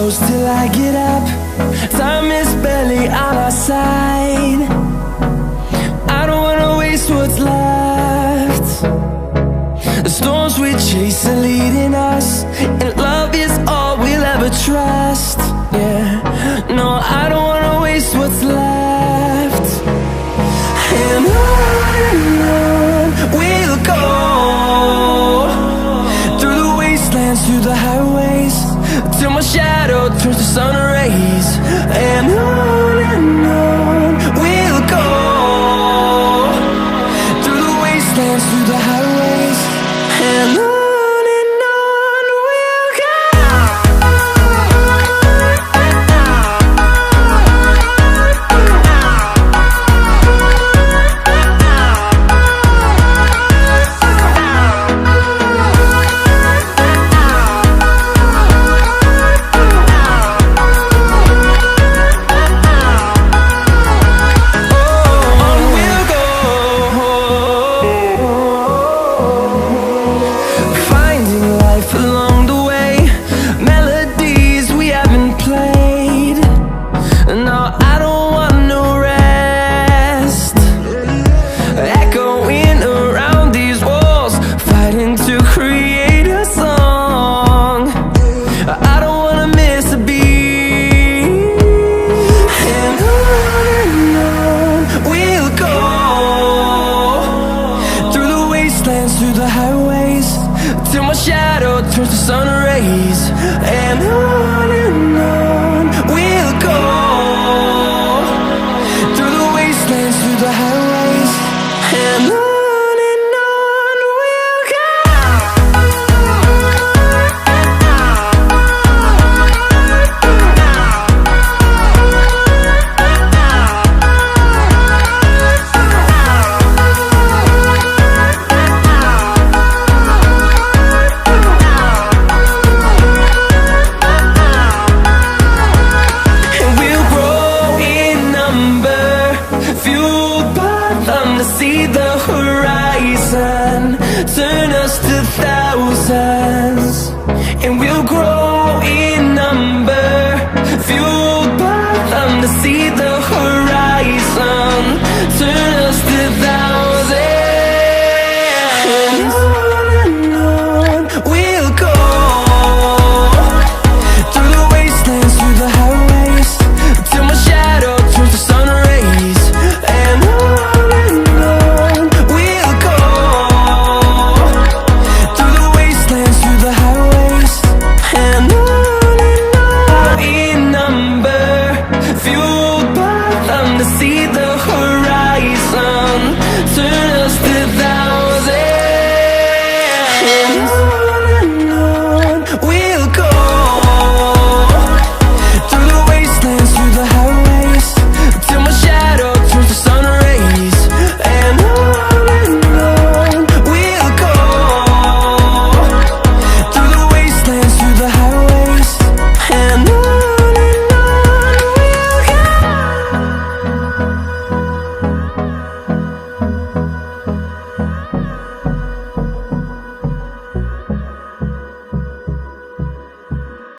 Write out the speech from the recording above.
close till I get up. Time is barely on our side. I don't wanna waste what's left. The storms we chase are leading us, and love is all we'll ever trust. Yeah, no, I don't wanna waste what's left. And on we'll go, through the wastelands, through the highways, till my shadow turns to sun rays. And on we'll go, through the wastelands, through the highways, and on we'll go. Through the highways, till my shadow turns to sun rays. And on we'll go, through the wastelands, through the highways, and on we'll go. See the horizon, turn us to thousands, and we'll grow in number, fueled by them to see the